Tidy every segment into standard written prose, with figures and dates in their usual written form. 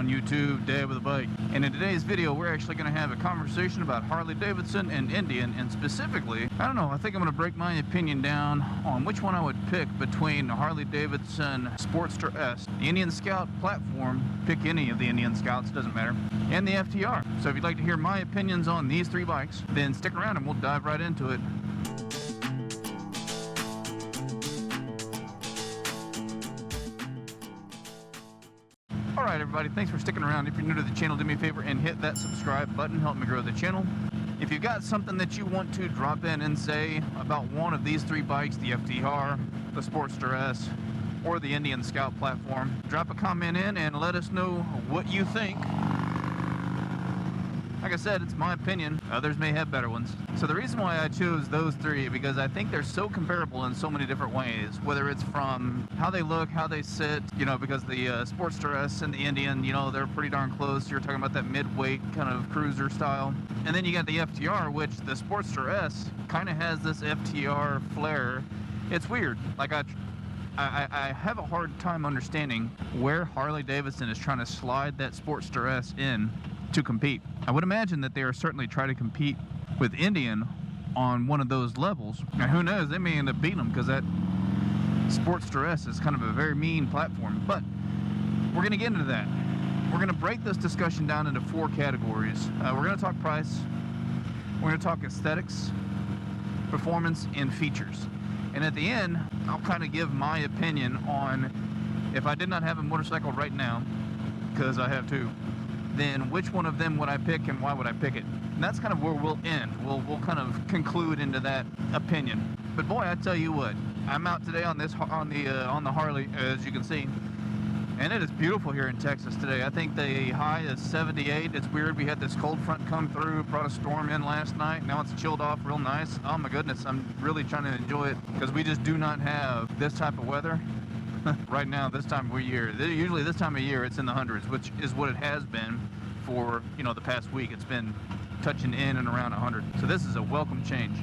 on YouTube, Dad with a Bike. And in today's video, we're actually going to have a conversation about Harley Davidson and Indian, and specifically, I don't know, I think I'm going to break my opinion down on which one I would pick between the Harley Davidson Sportster S, the Indian Scout platform, pick any of the Indian Scouts, doesn't matter, and the FTR. So if you'd like to hear my opinions on these three bikes, then stick around and we'll dive right into it. Alright everybody, thanks for sticking around. If you're new to the channel, do me a favor and hit that subscribe button, help me grow the channel. If you've got something that you want to drop in and say about one of these three bikes, the FTR, the Sportster S, or the Indian Scout platform, drop a comment in and let us know what you think. Like I said, it's my opinion. Others may have better ones. So the reason why I chose those three, because I think they're so comparable in so many different ways, whether it's from how they look, how they sit, you know, because the Sportster S and the Indian, you know, they're pretty darn close. You're talking about that mid-weight kind of cruiser style. And then you got the FTR, which the Sportster S kind of has this FTR flair. It's weird. Like I have a hard time understanding where Harley Davidson is trying to slide that Sportster S in to compete. I would imagine that they are certainly trying to compete with Indian on one of those levels. Now who knows, they may end up beating them, because that Sportster S is kind of a very mean platform. But we're going to get into that. We're going to break this discussion down into four categories. We're going to talk price, we're going to talk aesthetics, performance, and features. And at the end, I'll kind of give my opinion on, if I did not have a motorcycle right now, because I have two, then which one of them would I pick and why would I pick it? And that's kind of where we'll end. We'll kind of conclude into that opinion. But boy, I tell you what, I'm out today on the Harley, as you can see, and it is beautiful here in Texas today. I think the high is 78. It's weird, we had this cold front come through, brought a storm in last night. Now it's chilled off real nice. Oh my goodness, I'm really trying to enjoy it, because we just do not have this type of weather right now, this time of year. Usually this time of year it's in the hundreds, which is what it has been for, you know, the past week. It's been touching in and around 100. So this is a welcome change.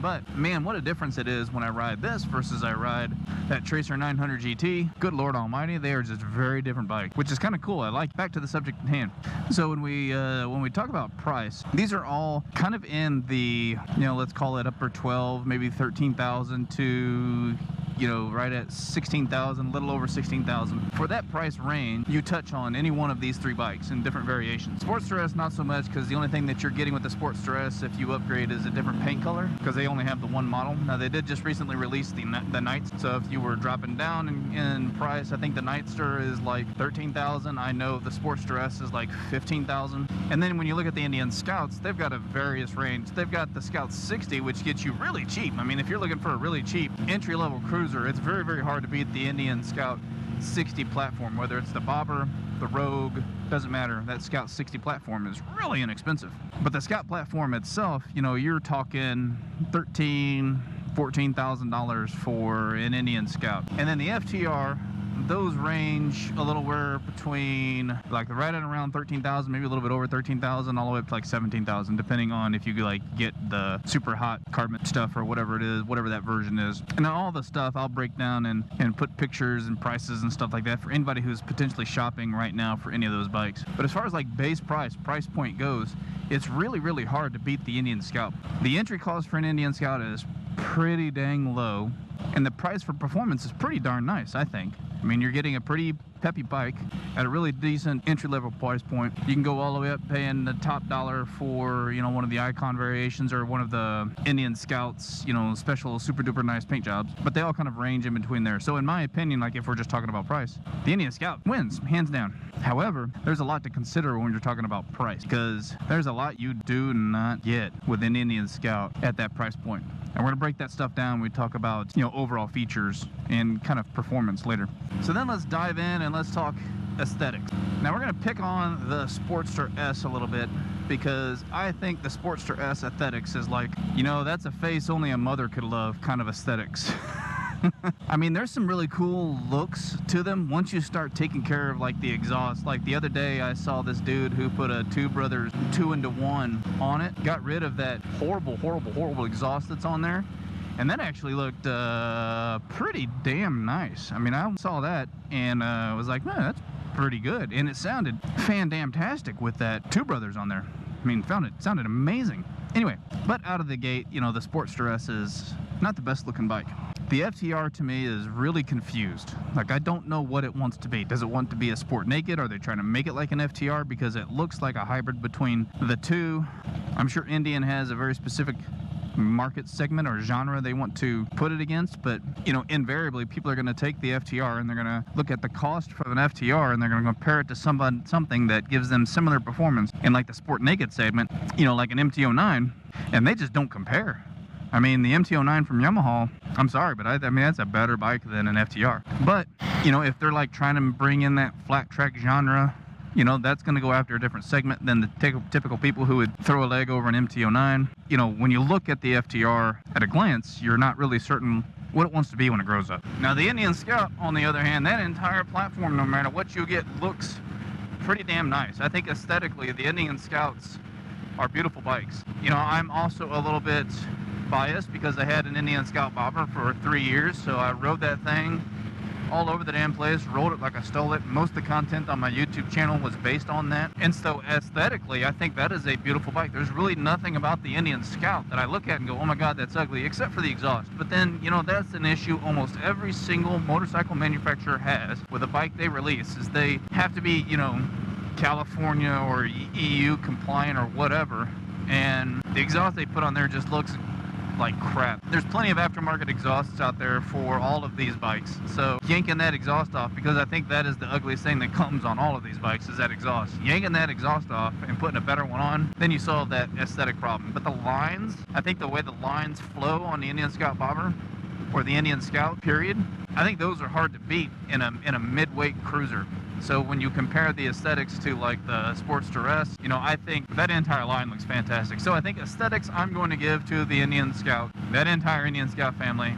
But man, what a difference it is when I ride this versus I ride that Tracer 900 GT. Good Lord Almighty, they are just very different bikes, which is kind of cool. I like. Back to the subject at hand. So when we talk about price, these are all kind of in the, you know, let's call it upper 12, maybe 13,000 to, you know, right at 16,000, a little over 16,000. For that price range, you touch on any one of these three bikes in different variations. Sportster S, not so much, because the only thing that you're getting with the Sportster S, if you upgrade, is a different paint color, because they only have the one model. Now, they did just recently release the Nights, so if you were dropping down in price, I think the Nightster is like 13,000. I know the Sportster S is like 15,000. And then when you look at the Indian Scouts, they've got a various range. They've got the Scout 60, which gets you really cheap. I mean, if you're looking for a really cheap entry-level cruiser, it's very, very hard to beat the Indian Scout 60 platform. Whether it's the Bobber, the Rogue, doesn't matter. That Scout 60 platform is really inexpensive. But the Scout platform itself, you know, you're talking $14,000 for an Indian Scout. And then the FTR, those range a little where between like right at around 13,000, maybe a little bit over 13,000, all the way up to like 17,000, depending on if you like get the super hot carbon stuff or whatever it is, whatever that version is. And all the stuff I'll break down and put pictures and prices and stuff like that for anybody who's potentially shopping right now for any of those bikes. But as far as like base price point goes, it's really, really hard to beat the Indian Scout. The entry cost for an Indian Scout is pretty dang low, and the price for performance is pretty darn nice, I think. I mean, you're getting a pretty peppy bike at a really decent entry-level price point. You can go all the way up paying the top dollar for, you know, one of the Icon variations or one of the Indian Scouts, you know, special super-duper nice paint jobs. But they all kind of range in between there. So in my opinion, like if we're just talking about price, the Indian Scout wins, hands down. However, there's a lot to consider when you're talking about price, because there's a lot you do not get with an Indian Scout at that price point. And we're gonna break that stuff down. We talk about, you know, overall features and kind of performance later. So then let's dive in and let's talk aesthetics. Now we're gonna pick on the Sportster S a little bit, because I think the Sportster S aesthetics is like, you know, that's a face only a mother could love kind of aesthetics. I mean, there's some really cool looks to them once you start taking care of like the exhaust. Like the other day I saw this dude who put a Two Brothers 2-in-1 on it, got rid of that horrible exhaust that's on there, and that actually looked pretty damn nice. I mean, I saw that and was like, man, that's pretty good, and it sounded fan-damn-tastic with that Two Brothers on there. I mean, it sounded amazing. Anyway, but out of the gate, you know, the Sportster S is not the best looking bike. The FTR to me is really confused. Like, I don't know what it wants to be. Does it want to be a sport naked? Are they trying to make it like an FTR? Because it looks like a hybrid between the two. I'm sure Indian has a very specific market segment or genre they want to put it against, but you know, invariably people are going to take the FTR and they're going to look at the cost for an FTR and they're going to compare it to something that gives them similar performance in like the sport naked segment, you know, like an MT-09, and they just don't compare. I mean, the MT-09 from Yamaha, I'm sorry, but I mean, that's a better bike than an FTR. But, you know, if they're like trying to bring in that flat track genre, you know, that's going to go after a different segment than the typical people who would throw a leg over an MT-09. You know, when you look at the FTR at a glance, you're not really certain what it wants to be when it grows up. Now, the Indian Scout, on the other hand, that entire platform, no matter what you get, looks pretty damn nice. I think aesthetically, the Indian Scouts are beautiful bikes. You know, I'm also a little bit biased because I had an Indian Scout bobber for 3 years, so I rode that thing all over the damn place, rode it like I stole it. Most of the content on my YouTube channel was based on that. And so aesthetically, I think that is a beautiful bike. There's really nothing about the Indian Scout that I look at and go, oh my God, that's ugly, except for the exhaust. But then, you know, that's an issue almost every single motorcycle manufacturer has with a bike they release, is they have to be, you know, California or EU compliant or whatever. And the exhaust they put on there just looks like crap. There's plenty of aftermarket exhausts out there for all of these bikes, so yanking that exhaust off, because I think that is the ugliest thing that comes on all of these bikes, is that exhaust. Yanking that exhaust off and putting a better one on, then you solve that aesthetic problem. But the lines, I think the way the lines flow on the Indian Scout bobber, or the Indian Scout period, I think those are hard to beat in a mid-weight cruiser. So when you compare the aesthetics to like the Sportster S, you know, I think that entire line looks fantastic. So I think aesthetics I'm going to give to the Indian Scout, that entire Indian Scout family.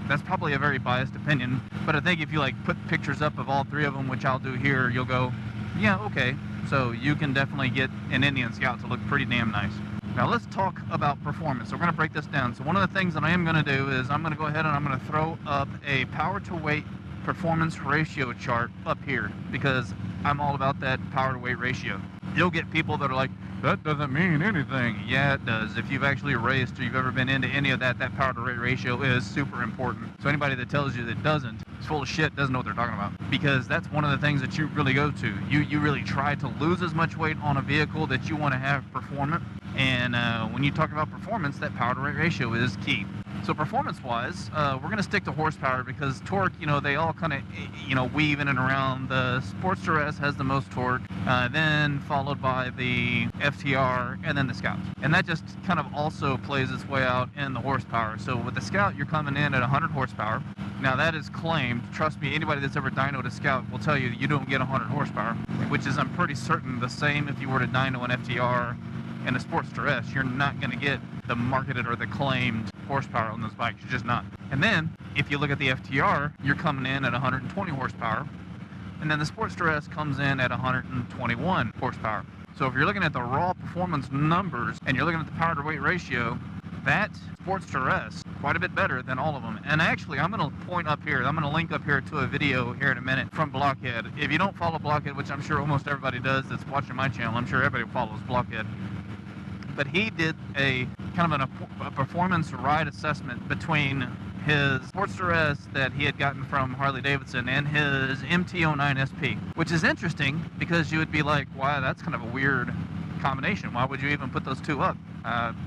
That's probably a very biased opinion, but I think if you like put pictures up of all three of them, which I'll do here, you'll go, yeah, okay. So you can definitely get an Indian Scout to look pretty damn nice. Now let's talk about performance. So we're going to break this down. So one of the things that I am going to do is I'm going to go ahead and I'm going to throw up a power to weight performance ratio chart up here, because I'm all about that power to weight ratio. You'll get people that are like, that doesn't mean anything. Yeah, it does. If you've actually raced or you've ever been into any of that, that power to weight ratio is super important. So anybody that tells you that doesn't is full of shit, doesn't know what they're talking about, because that's one of the things that you really go to. You really try to lose as much weight on a vehicle that you want to have performant. And when you talk about performance, that power to weight ratio is key. So performance-wise, we're going to stick to horsepower, because torque, you know, they all kind of, you know, weave in and around. The Sportster S has the most torque, then followed by the FTR, and then the Scout. And that just kind of also plays its way out in the horsepower. So with the Scout, you're coming in at 100 horsepower. Now that is claimed. Trust me, anybody that's ever dynoed a Scout will tell you you don't get 100 horsepower, which is, I'm pretty certain, the same if you were to dyno an FTR and a Sportster S. You're not going to get the marketed or the claimed horsepower on those bikes. You're just not. And then if you look at the FTR, you're coming in at 120 horsepower, and then the Sportster S comes in at 121 horsepower. So if you're looking at the raw performance numbers and you're looking at the power to weight ratio, that Sportster S quite a bit better than all of them. And actually, I'm going to point up here, I'm going to link up here to a video here in a minute from Blockhead. If you don't follow Blockhead, which I'm sure almost everybody does that's watching my channel, I'm sure everybody follows Blockhead, but he did a kind of a performance ride assessment between his Sportster S that he had gotten from Harley Davidson and his MT-09 SP, which is interesting because you would be like, wow, that's kind of a weird combination. Why would you even put those two up?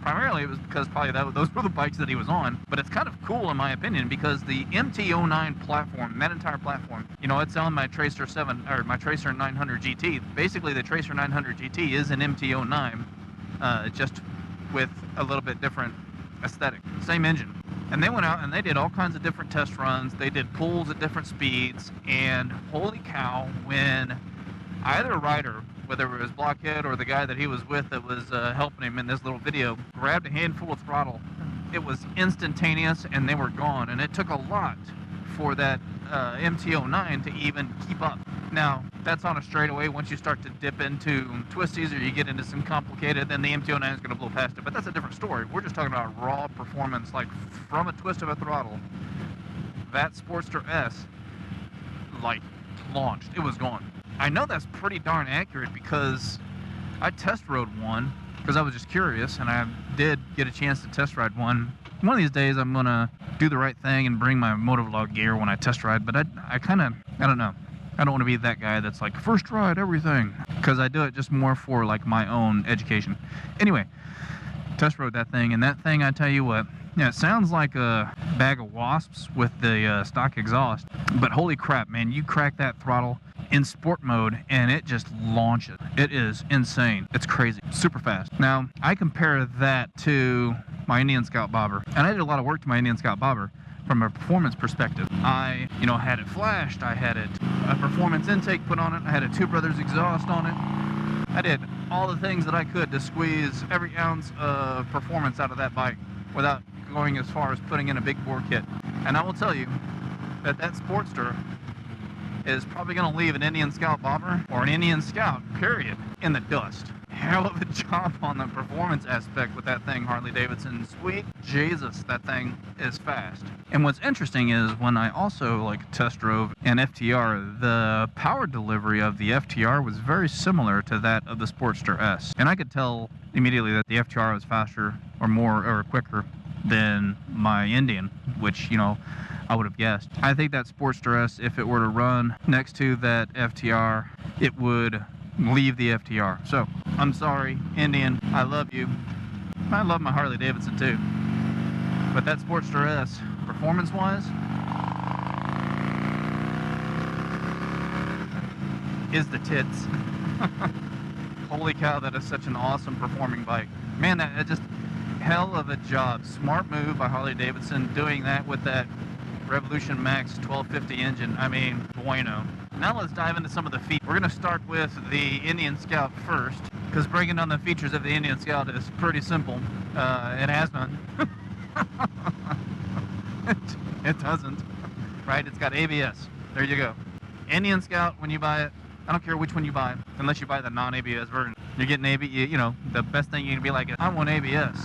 Primarily it was because probably those were the bikes that he was on, but it's kind of cool in my opinion, because the MT-09 platform, that entire platform, you know, it's on my Tracer 7 or my Tracer 900 GT. Basically the Tracer 900 GT is an MT-09, just with a little bit different aesthetic, same engine. And they went out and they did all kinds of different test runs. They did pulls at different speeds, and holy cow, when either rider, whether it was Blockhead or the guy that he was with that was helping him in this little video, grabbed a handful of throttle, it was instantaneous and they were gone. And it took a lot for that MT-09 to even keep up. Now, that's on a straightaway. Once you start to dip into twisties or you get into some complicated, then the MT-09 is going to blow past it. But that's a different story. We're just talking about raw performance, like from a twist of a throttle. That Sportster S, like, launched. It was gone. I know that's pretty darn accurate because I test rode one because I was just curious, and I did get a chance to test ride one. One of these days I'm gonna do the right thing and bring my motovlog gear when I test ride, but I don't know. I don't want to be that guy that's like, first ride everything, because I do it just more for like my own education. Anyway, test rode that thing, and that thing, I tell you what, yeah, it sounds like a bag of wasps with the stock exhaust, but holy crap, man, you crack that throttle in sport mode and it just launches. It is insane. It's crazy, super fast. Now, I compare that to my Indian Scout bobber, and I did a lot of work to my Indian Scout bobber from a performance perspective. I, had it flashed, I had it a performance intake put on it, I had a Two Brothers exhaust on it. I did all the things that I could to squeeze every ounce of performance out of that bike without going as far as putting in a big bore kit. And I will tell you that Sportster is probably going to leave an Indian Scout bobber or an Indian Scout, period, in the dust. Hell of a job on the performance aspect with that thing, Harley Davidson. Sweet Jesus, that thing is fast. And what's interesting is when I also test drove an FTR, the power delivery of the FTR was very similar to that of the Sportster S. And I could tell immediately that the FTR was faster or quicker than my Indian, which, I would have guessed. I think that Sportster S, if it were to run next to that FTR, it would leave the FTR. So, I'm sorry, Indian, I love you. I love my Harley Davidson too. But that Sportster S, performance-wise, is the tits. Holy cow, that is such an awesome performing bike. Man, that just hell of a job. Smart move by Harley Davidson doing that with that Revolution Max 1250 engine. I mean, bueno. Now let's dive into some of the features. We're going to start with the Indian Scout first, because breaking down the features of the Indian Scout is pretty simple. It has none. It doesn't. Right? It's got ABS. There you go. Indian Scout, when you buy it, I don't care which one you buy, unless you buy the non-ABS version. You're getting ABS, the best thing you can be like is, I want ABS.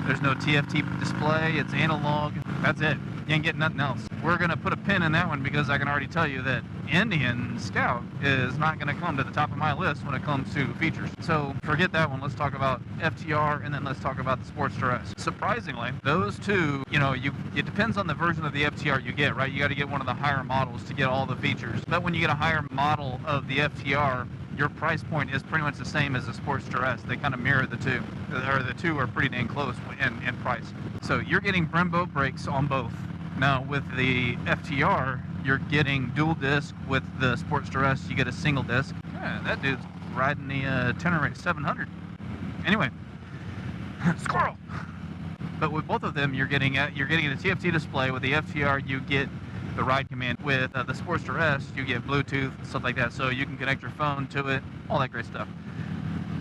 There's no TFT display, it's analog, that's it. You ain't getting nothing else. We're gonna put a pin in that one because I can already tell you that Indian Scout is not gonna come to the top of my list when it comes to features. So forget that one, let's talk about FTR and then let's talk about the Sportster S. Surprisingly, those two, it depends on the version of the FTR you get, right? You gotta get one of the higher models to get all the features. But when you get a higher model of the FTR, your price point is pretty much the same as the Sportster S. They kind of mirror the two, or the two are pretty dang close in price. So you're getting Brembo brakes on both. Now with the FTR, you're getting dual disc. With the Sportster S, you get a single disc. Yeah, that dude's riding the Tenere 700. Anyway, squirrel. But with both of them, you're getting a TFT display. With the FTR, you get the ride command. With the Sportster S, you get Bluetooth, stuff like that, so you can connect your phone to it, all that great stuff.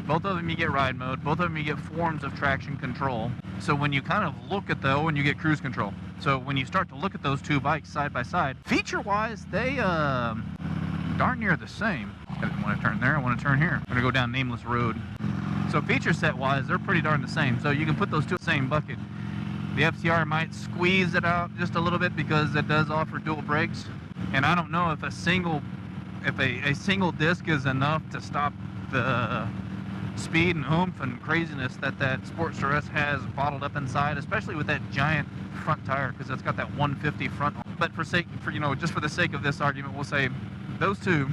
Both of them you get ride mode, both of them you get forms of traction control. So when you kind of look at and you get cruise control. So when you start to look at those two bikes side by side, feature-wise, they darn near the same. I didn't want to turn there, I want to turn here. I'm going to go down Nameless Road. So feature set-wise, they're pretty darn the same. So you can put those two in the same bucket. The FTR might squeeze it out just a little bit because it does offer dual brakes, and I don't know if a single disc is enough to stop the speed and oomph and craziness that Sportster S has bottled up inside, especially with that giant front tire, because it's got that 150 front. But just for the sake of this argument, we'll say those two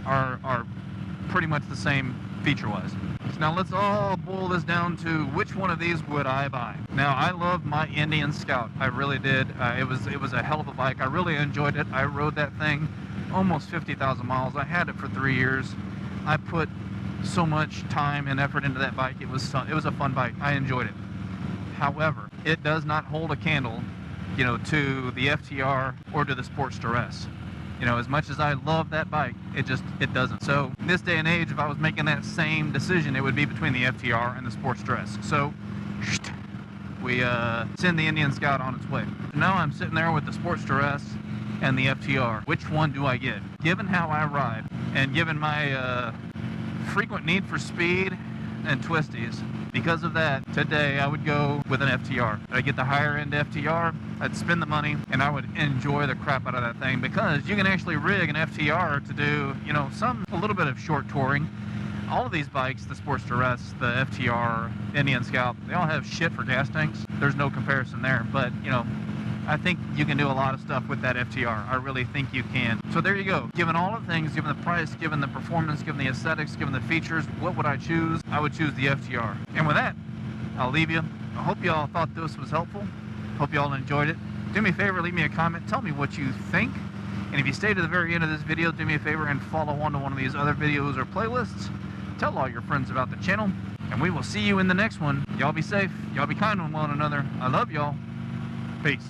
are pretty much the same feature-wise. So now let's all boil this down to which one of these would I buy. Now I love my Indian Scout, I really did. It was a hell of a bike. I really enjoyed it. I rode that thing almost 50,000 miles. I had it for 3 years. I put so much time and effort into that bike. It was a fun bike. I enjoyed it. However, it does not hold a candle, to the FTR or to the Sportster S. As much as I love that bike, it doesn't. So in this day and age, if I was making that same decision, it would be between the FTR and the Sportster S. So we send the Indian Scout on its way. Now I'm sitting there with the Sportster S and the FTR. Which one do I get? Given how I ride and given my frequent need for speed and twisties. Because of that, today I would go with an FTR. I'd get the higher end FTR, I'd spend the money, and I would enjoy the crap out of that thing, because you can actually rig an FTR to do, you know, a little bit of short touring. All of these bikes, the Sportster S, the FTR, Indian Scout, they all have shit for gas tanks. There's no comparison there, but, you know, I think you can do a lot of stuff with that FTR. I really think you can. So there you go. Given all the things, given the price, given the performance, given the aesthetics, given the features, what would I choose? I would choose the FTR. And with that, I'll leave you. I hope y'all thought this was helpful. Hope y'all enjoyed it. Do me a favor, leave me a comment. Tell me what you think. And if you stay to the very end of this video, do me a favor and follow on to one of these other videos or playlists. Tell all your friends about the channel. And we will see you in the next one. Y'all be safe. Y'all be kind to one another. I love y'all. Peace.